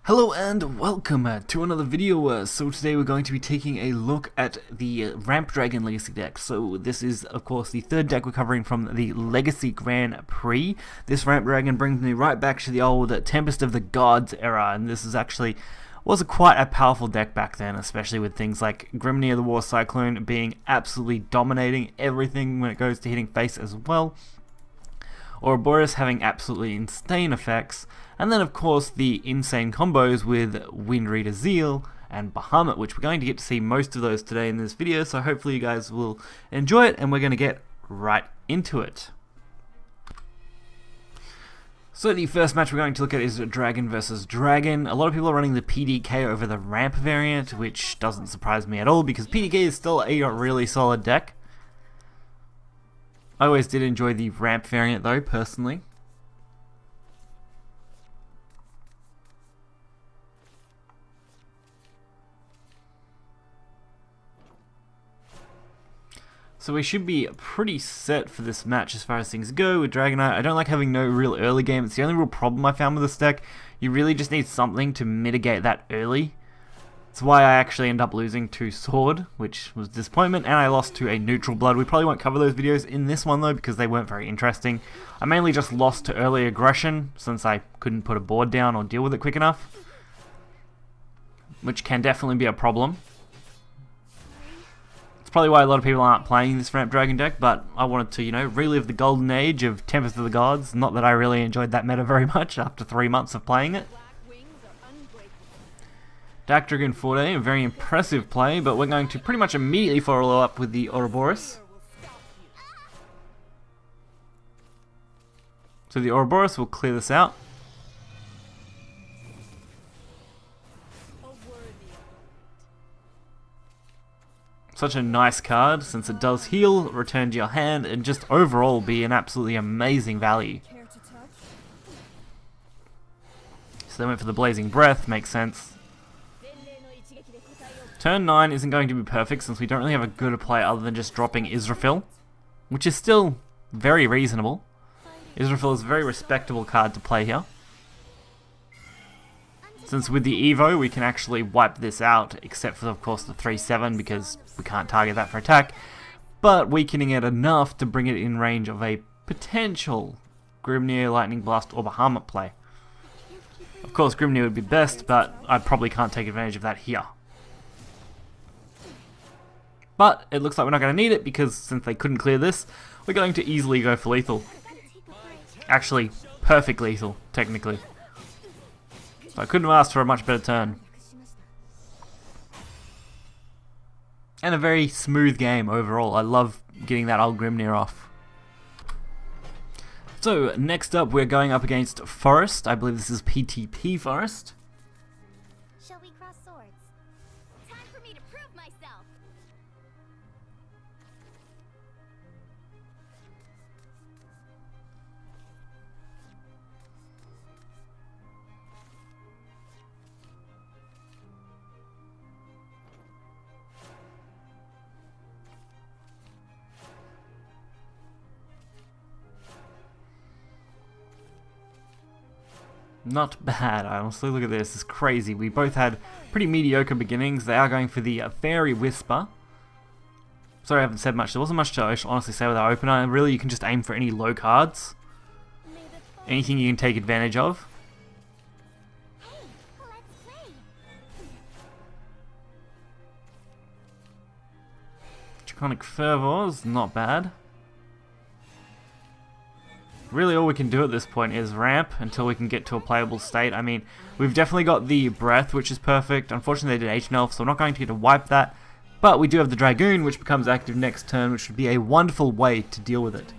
Hello and welcome to another video. So today we're going to be taking a look at the Ramp Dragon Legacy deck. So this is of course the third deck we're covering from the Legacy Grand Prix. This Ramp Dragon brings me right back to the old Tempest of the Gods era, and this is actually quite a powerful deck back then, especially with things like Grimnir the War Cyclone being absolutely dominating everything when it goes to hitting face as well. Ouroboros having absolutely insane effects, and then of course the insane combos with Windreader Zeal and Bahamut, which we're going to get to see most of those today in this video, so hopefully you guys will enjoy it, and we're going to get right into it. So the first match we're going to look at is Dragon versus Dragon. A lot of people are running the PDK over the Ramp variant, which doesn't surprise me at all because PDK is still a really solid deck. I always did enjoy the Ramp variant though, personally. So we should be pretty set for this match as far as things go with Dragonite. I don't like having no real early game. It's the only real problem I found with this deck. You really just need something to mitigate that early. That's why I actually ended up losing to Sword, which was disappointment, and I lost to a Neutral Blood. We probably won't cover those videos in this one though because they weren't very interesting. I mainly just lost to early aggression since I couldn't put a board down or deal with it quick enough, which can definitely be a problem. It's probably why a lot of people aren't playing this Ramp Dragon deck, but I wanted to, you know, relive the golden age of Tempest of the Gods. Not that I really enjoyed that meta very much after 3 months of playing it. Dark Dragon 4-day, a very impressive play, but we're going to pretty much immediately follow up with the Ouroboros. So the Ouroboros will clear this out. Such a nice card, since it does heal, return to your hand, and just overall be an absolutely amazing value. So they went for the Blazing Breath, makes sense. Turn 9 isn't going to be perfect since we don't really have a good play other than just dropping Israfil, which is still very reasonable. Israfil is a very respectable card to play here. Since with the Evo we can actually wipe this out, except for of course the 3-7 because we can't target that for attack, but weakening it enough to bring it in range of a potential Grimnir, Lightning Blast or Bahamut play. Of course Grimnir would be best, but I probably can't take advantage of that here. But it looks like we're not going to need it because since they couldn't clear this, we're going to easily go for lethal. Actually, perfect lethal, technically. So I couldn't have asked for a much better turn. And a very smooth game overall. I love getting that old Grimnir off. So next up we're going up against Forest. I believe this is PTP Forest. Shall we cross swords? Time for me to prove myself. Not bad, honestly. Look at this. It's crazy. We both had pretty mediocre beginnings. They are going for the Fairy Whisper. Sorry I haven't said much. There wasn't much to honestly say with our opener. Really, you can just aim for any low cards. Anything you can take advantage of. Draconic Fervor is not bad. Really all we can do at this point is ramp until we can get to a playable state. I mean, we've definitely got the Breath, which is perfect. Unfortunately they did H-Nelf, so we're not going to get to wipe that. But we do have the Dragoon, which becomes active next turn, which would be a wonderful way to deal with it.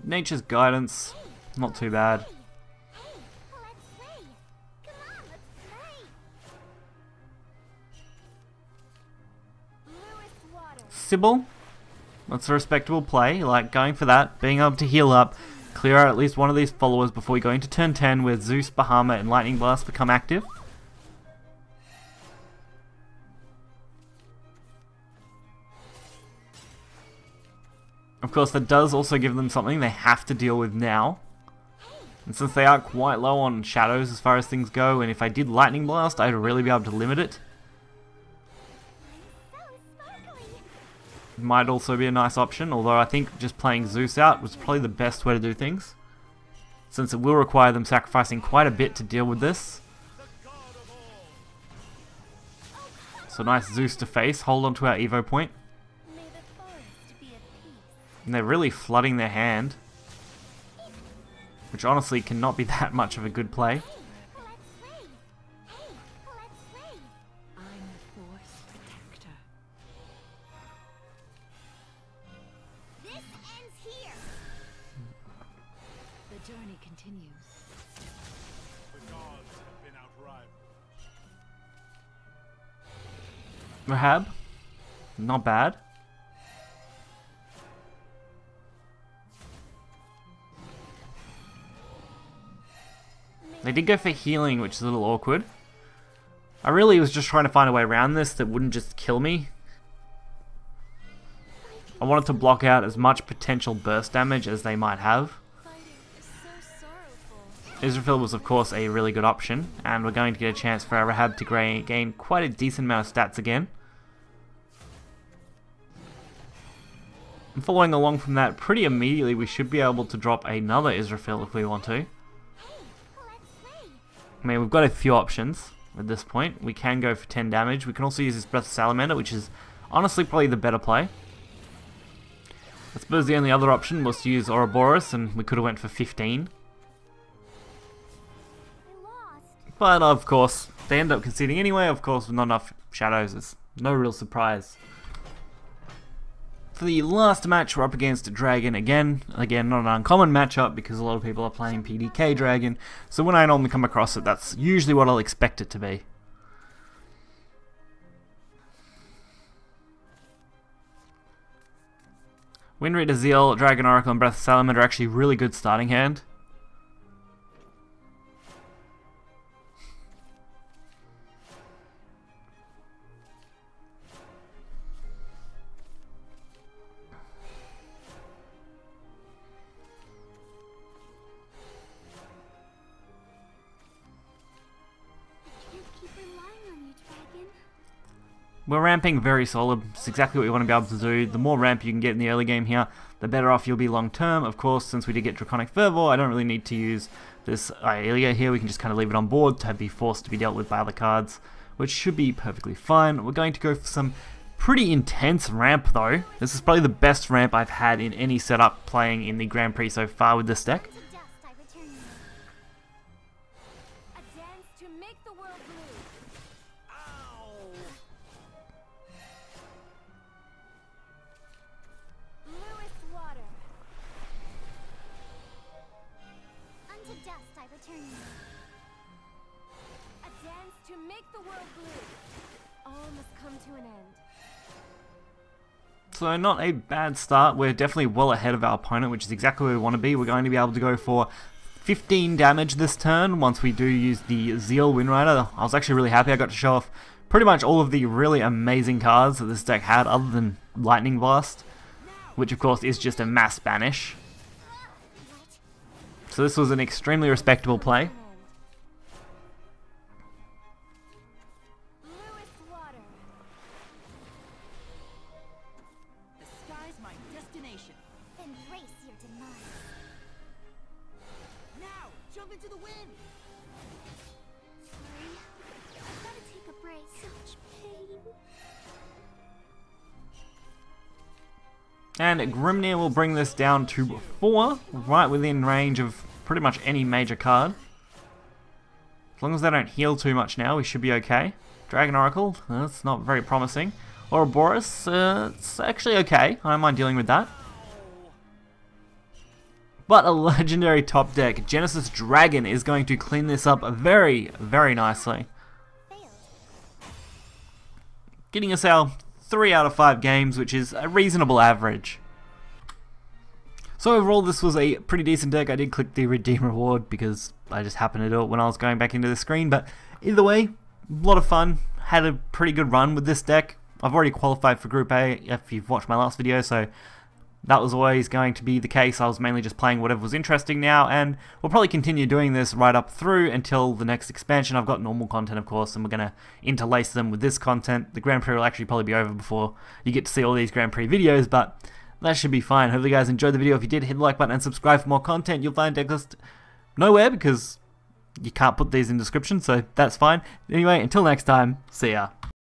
Nature's Guidance, not too bad. Sybil, that's a respectable play, like going for that, being able to heal up, clear out at least one of these followers before we go into turn 10 where Zeus, Bahamut and Lightning Blast become active. Of course, that does also give them something they have to deal with now. And since they are quite low on shadows as far as things go, and if I did Lightning Blast, I'd really be able to limit it. Might also be a nice option, although I think just playing Zeus out was probably the best way to do things, since it will require them sacrificing quite a bit to deal with this. So nice Zeus to face, hold on to our Evo point. And they're really flooding their hand, which honestly cannot be that much of a good play. Rahab, not bad. They did go for healing, which is a little awkward. I really was just trying to find a way around this that wouldn't just kill me. I wanted to block out as much potential burst damage as they might have. Israfil was of course a really good option, and we're going to get a chance for our Rahab to gain quite a decent amount of stats again. And following along from that, pretty immediately we should be able to drop another Israfil if we want to. I mean, we've got a few options at this point. We can go for 10 damage. We can also use this Breath of Salamander, which is honestly probably the better play. I suppose the only other option was to use Ouroboros, and we could have went for 15. But of course, they end up conceding anyway, of course, with not enough shadows. It's no real surprise. For the last match, we're up against Dragon again. Again, not an uncommon matchup because a lot of people are playing PDK Dragon. So when I normally come across it, that's usually what I'll expect it to be. Windreader, Zeal, Dragon Oracle, and Breath of Salamander are actually a really good starting hand. We're ramping very solid. It's exactly what we want to be able to do. The more ramp you can get in the early game here, the better off you'll be long term. Of course, since we did get Draconic Fervor, I don't really need to use this Aelia here. We can just kind of leave it on board to be forced to be dealt with by other cards, which should be perfectly fine. We're going to go for some pretty intense ramp though. This is probably the best ramp I've had in any setup playing in the Grand Prix so far with this deck. So not a bad start. We're definitely well ahead of our opponent, which is exactly where we want to be. We're going to be able to go for 15 damage this turn once we do use the Zeal Windrider. I was actually really happy I got to show off pretty much all of the really amazing cards that this deck had other than Lightning Blast, which of course is just a mass banish. So this was an extremely respectable play. And Grimnir will bring this down to 4, right within range of pretty much any major card. As long as they don't heal too much now, we should be okay. Dragon Oracle, that's not very promising. Ouroboros, it's actually okay. I don't mind dealing with that. But a legendary top deck, Genesis Dragon, is going to clean this up very, very nicely. Getting us our 3 out of 5 games, which is a reasonable average. So overall, this was a pretty decent deck. I did click the redeem reward because I just happened to do it when I was going back into the screen, but either way, a lot of fun. Had a pretty good run with this deck. I've already qualified for Group A if you've watched my last video, so that was always going to be the case. I was mainly just playing whatever was interesting now, and we'll probably continue doing this right up through until the next expansion. I've got normal content, of course, and we're going to interlace them with this content. The Grand Prix will actually probably be over before you get to see all these Grand Prix videos, but that should be fine. Hopefully you guys enjoyed the video. If you did, hit the like button and subscribe for more content. You'll find decklist nowhere because you can't put these in the description, so that's fine. Anyway, until next time, see ya.